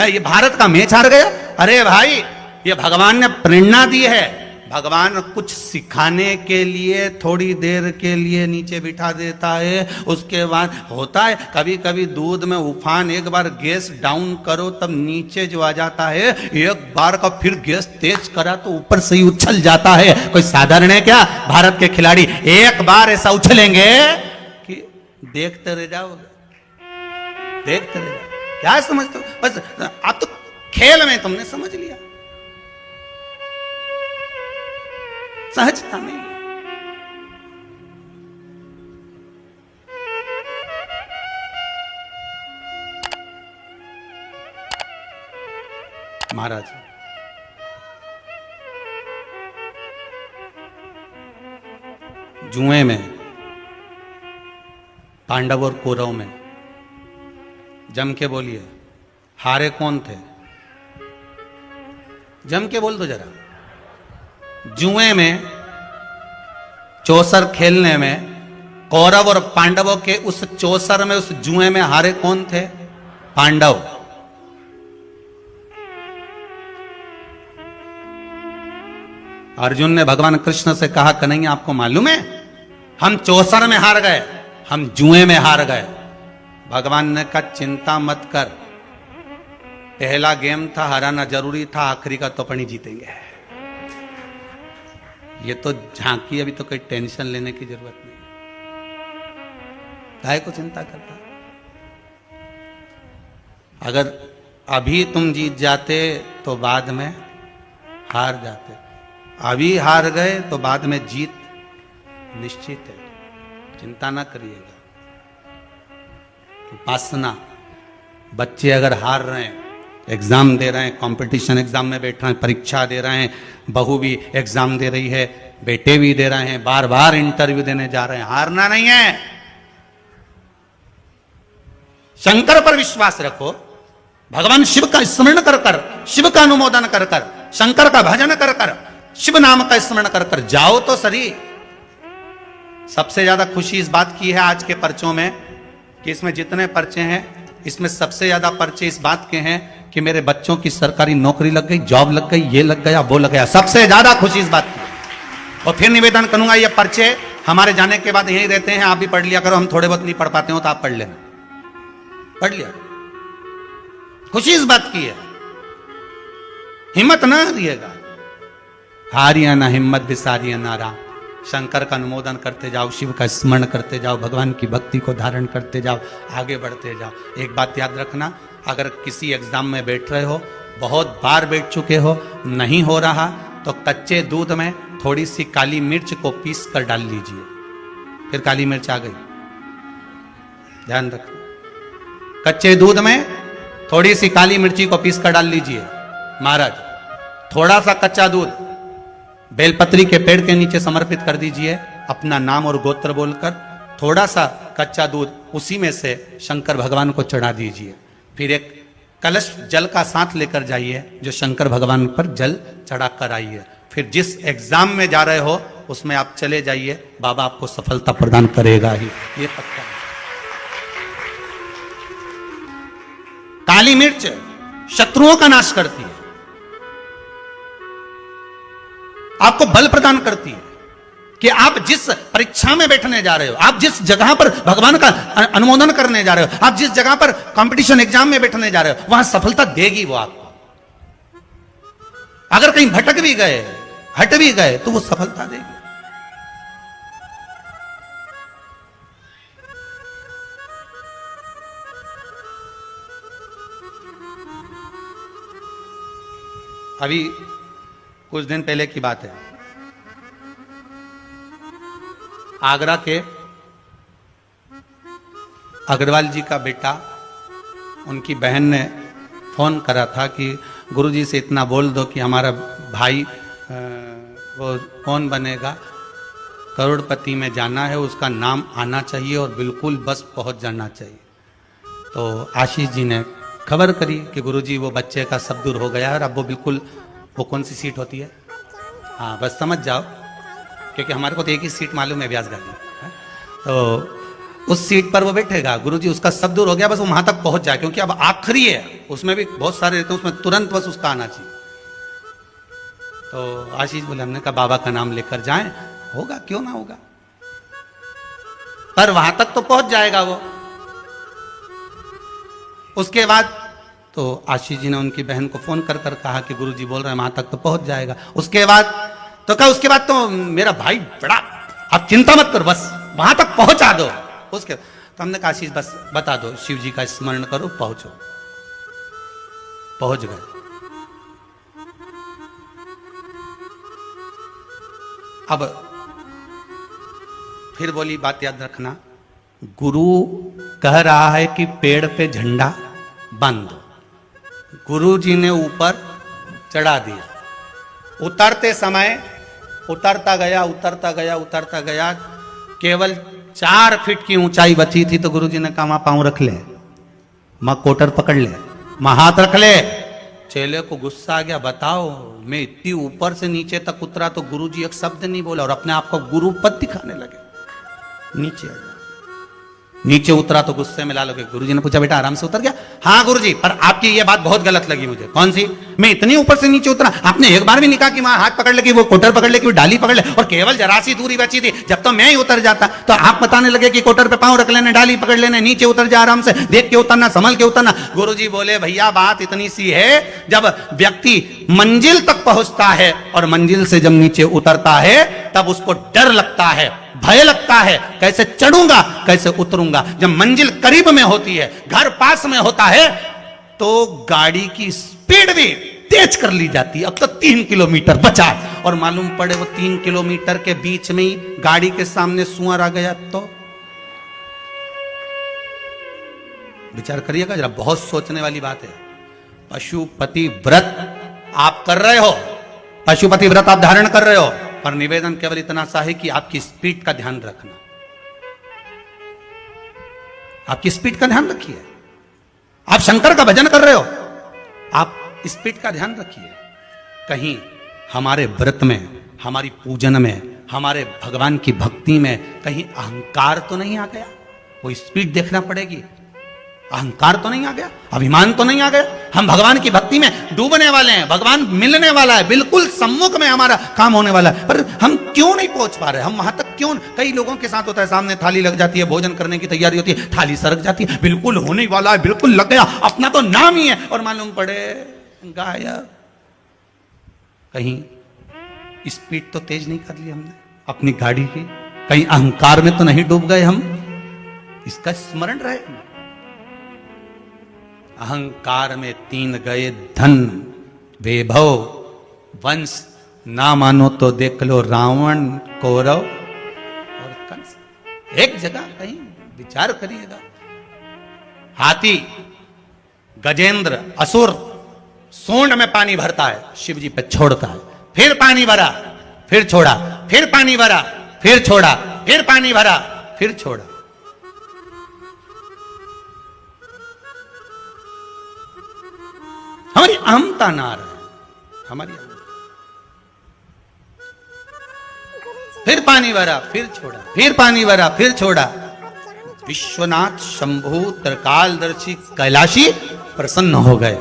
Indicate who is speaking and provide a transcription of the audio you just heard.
Speaker 1: ये भारत का मैच हार गया। अरे भाई, ये भगवान ने प्रेरणा दी है। भगवान कुछ सिखाने के लिए थोड़ी देर के लिए नीचे बिठा देता है, उसके बाद होता है कभी कभी दूध में उफान, एक बार गैस डाउन करो तब नीचे जो आ जाता है, एक बार का फिर गैस तेज करा तो ऊपर से ही उछल जाता है। कोई साधारण है क्या? भारत के खिलाड़ी एक बार ऐसा उछलेंगे कि देखते रह जाओगे, देखते रह जाओगे। क्या समझते हो? बस आप तो खेल में तुमने समझ लिया, सहजता नहीं। महाराज, जुए में पांडव और कौरव में जम के बोलिए, हारे कौन थे? जम के बोल दो जरा। जुए में, चौसर खेलने में, कौरव और पांडवों के उस चौसर में, उस जुए में हारे कौन थे? पांडव। अर्जुन ने भगवान कृष्ण से कहा, कन्हैया आपको मालूम है हम चौसर में हार गए, हम जुए में हार गए। भगवान ने कहा चिंता मत कर, पहला गेम था, हराना जरूरी था, आखिरी का तो अपनी जीतेंगे। ये तो झांकी, अभी तो कोई टेंशन लेने की जरूरत नहीं। काहे को चिंता करता? अगर अभी तुम जीत जाते तो बाद में हार जाते, अभी हार गए तो बाद में जीत निश्चित है। चिंता ना करिएगा। उपासना, बच्चे अगर हार रहे हैं, एग्जाम दे रहे हैं, कंपटीशन एग्जाम में बैठ रहे हैं, परीक्षा दे रहे हैं, बहू भी एग्जाम दे रही है, बेटे भी दे रहे हैं, बार बार इंटरव्यू देने जा रहे हैं, हारना नहीं है। शंकर पर विश्वास रखो, भगवान शिव का स्मरण कर कर, शिव का अनुमोदन कर कर, शंकर का भजन कर कर, शिव नाम का स्मरण कर कर जाओ तो सही। सबसे ज्यादा खुशी इस बात की है आज के पर्चों में कि इसमें जितने पर्चे हैं, इसमें सबसे ज्यादा पर्चे इस बात के हैं कि मेरे बच्चों की सरकारी नौकरी लग गई, जॉब लग गई, ये लग गया, वो लग गया। सबसे ज्यादा खुशी इस बात की। और फिर निवेदन करूंगा, ये पर्चे हमारे जाने के बाद यहीं रहते हैं, आप भी पढ़ लिया करो। हम थोड़े बहुत नहीं पढ़ पाते हो तो आप पढ़ लेना, पढ़ लिया। खुशी इस बात की है, हिम्मत ना हारिएगा। हारिया ना हिम्मत, बिसारिया ना राम। शंकर का अनुमोदन करते जाओ, शिव का स्मरण करते जाओ, भगवान की भक्ति को धारण करते जाओ, आगे बढ़ते जाओ। एक बात याद रखना, अगर किसी एग्जाम में बैठ रहे हो, बहुत बार बैठ चुके हो, नहीं हो रहा, तो कच्चे दूध में थोड़ी सी काली मिर्च को पीस कर डाल लीजिए। फिर काली मिर्च आ गई, ध्यान रखना। कच्चे दूध में थोड़ी सी काली मिर्ची को पीस कर डाल लीजिए। महाराज, थोड़ा सा कच्चा दूध बेलपत्री के पेड़ के नीचे समर्पित कर दीजिए, अपना नाम और गोत्र बोलकर। थोड़ा सा कच्चा दूध उसी में से शंकर भगवान को चढ़ा दीजिए। फिर एक कलश जल का साथ लेकर जाइए, जो शंकर भगवान पर जल चढ़ा कर आइए। फिर जिस एग्जाम में जा रहे हो उसमें आप चले जाइए, बाबा आपको सफलता प्रदान करेगा ही, ये पक्का है। काली मिर्च शत्रुओं का नाश करती है, आपको बल प्रदान करती है कि आप जिस परीक्षा में बैठने जा रहे हो, आप जिस जगह पर भगवान का अनुमोदन करने जा रहे हो, आप जिस जगह पर कंपटीशन एग्जाम में बैठने जा रहे हो, वहां सफलता देगी वो आपको। अगर कहीं भटक भी गए, हट भी गए, तो वो सफलता देगी। अभी कुछ दिन पहले की बात है, आगरा के अग्रवाल जी का बेटा, उनकी बहन ने फोन करा था कि गुरुजी से इतना बोल दो कि हमारा भाई वो कौन बनेगा, करोड़पति में जाना है, उसका नाम आना चाहिए और बिल्कुल बस पहुंच जाना चाहिए। तो आशीष जी ने खबर करी कि गुरुजी वो बच्चे का सब दूर हो गया है और अब वो बिल्कुल, वो कौन सी सीट होती है, हाँ बस समझ जाओ, क्योंकि हमारे को तो एक ही सीट मालूम है, व्यास गाड़ी। तो उस सीट पर वो बैठेगा, गुरुजी उसका सब दूर हो गया, बस वो वहां तक पहुंच जाए, क्योंकि अब आखिरी है, उसमें भी बहुत सारे रहते हैं, उसमें तुरंत बस उसका आना चाहिए। तो आशीष बोले, हमने कहा बाबा का नाम लेकर जाएं, होगा क्यों ना होगा, पर वहां तक तो पहुंच जाएगा वो। उसके बाद तो आशीष जी ने उनकी बहन को फोन कर कर कहा कि गुरुजी बोल रहे हैं वहां तक तो पहुंच जाएगा। उसके बाद तो कहा, उसके बाद तो मेरा भाई बड़ा, आप चिंता मत करो, बस वहां तक पहुंचा दो। उसके तो हमने कहा आशीष बस बता दो, शिव जी का स्मरण करो, पहुंचो। पहुंच गए। अब फिर बोली बात याद रखना, गुरु कह रहा है कि पेड़ पे झंडा बांध दो। गुरु जी ने ऊपर चढ़ा दिया। उतरते समय उतरता गया, उतरता गया, उतरता गया, केवल 4 फीट की ऊंचाई बची थी। तो गुरु जी ने कहा वहां पांव रख ले, मां कोटर पकड़ ले, मां हाथ रख ले। चेले को गुस्सा आ गया, बताओ मैं इतनी ऊपर से नीचे तक उतरा तो गुरु जी एक शब्द नहीं बोला और अपने आप को गुरु पद दिखाने लगे। नीचे आ गया, नीचे उतरा तो गुस्से में लाल हो गए। गुरुजी ने पूछा बेटा आराम से उतर गया? हाँ गुरुजी, पर आपकी ये बात बहुत गलत लगी मुझे। कौन सी? मैं इतनी ऊपर से नीचे उतरा, आपने एक बार भी नहीं कहा कि वहां हाथ पकड़ ले, कि वो कोटर पकड़ ले, कि वो डाली पकड़ ले, और केवल जरा सी दूरी बची थी। जब तो मैं ही उतर जाता तो आप बताने लगे कि कोटर पे पांव रख लेने, डाली पकड़ लेने, नीचे उतर जा आराम से, देख के उतरना, संभल के उतरना। गुरुजी बोले भैया बात इतनी सी है, जब व्यक्ति मंजिल तक पहुंचता है और मंजिल से जब नीचे उतरता है तब उसको डर लगता है, भय लगता है, कैसे चढ़ूंगा, कैसे उतरूंगा। जब मंजिल करीब में होती है, घर पास में होता है, तो गाड़ी की स्पीड भी तेज कर ली जाती है। अब तो 3 किलोमीटर बचा और मालूम पड़े वो 3 किलोमीटर के बीच में ही गाड़ी के सामने सुअर आ गया तो विचार करिएगा जरा, बहुत सोचने वाली बात है। पशुपति व्रत आप कर रहे हो, पशुपति व्रत आप धारण कर रहे हो, पर निवेदन केवल इतना सा है कि आपकी स्पीड का ध्यान रखना, आपकी स्पीड का ध्यान रखिए। आप शंकर का भजन कर रहे हो, आप स्पीड का ध्यान रखिए। कहीं हमारे व्रत में, हमारी पूजन में, हमारे भगवान की भक्ति में कहीं अहंकार तो नहीं आ गया? वो स्पीड देखना पड़ेगी। अहंकार तो नहीं आ गया, अभिमान तो नहीं आ गया? हम भगवान की भक्ति में डूबने वाले हैं, भगवान मिलने वाला है, बिल्कुल सम्मुख में हमारा काम होने वाला है, पर हम क्यों नहीं पहुंच पा रहे? हम वहां तक क्यों? कई लोगों के साथ होता है, सामने थाली लग जाती है, भोजन करने की तैयारी होती है, थाली सरक जाती है, बिल्कुल होने वाला है, बिल्कुल लग गया, अपना तो नाम ही है, और मालूम पड़े गायब। कहीं स्पीड तो तेज नहीं कर ली हमने अपनी गाड़ी की? कहीं अहंकार में तो नहीं डूब गए हम? इसका स्मरण रहे। अहंकार में 3 गए धन, वैभव, वंश, ना मानो तो देख लो रावण, कौरव और कंस। एक जगह कहीं विचार करिएगा, हाथी, गजेंद्र, असुर सूंड में पानी भरता है, शिव जी पे छोड़ता है, फिर पानी भरा, फिर छोड़ा, फिर पानी भरा, फिर छोड़ा, फिर पानी भरा, फिर छोड़ा। हमारी अहमता ना रहे, हमारी फिर पानी भरा, फिर छोड़ा, फिर पानी भरा, फिर छोड़ा। विश्वनाथ शंभु त्रिकालदर्शी कैलाशी प्रसन्न हो गए।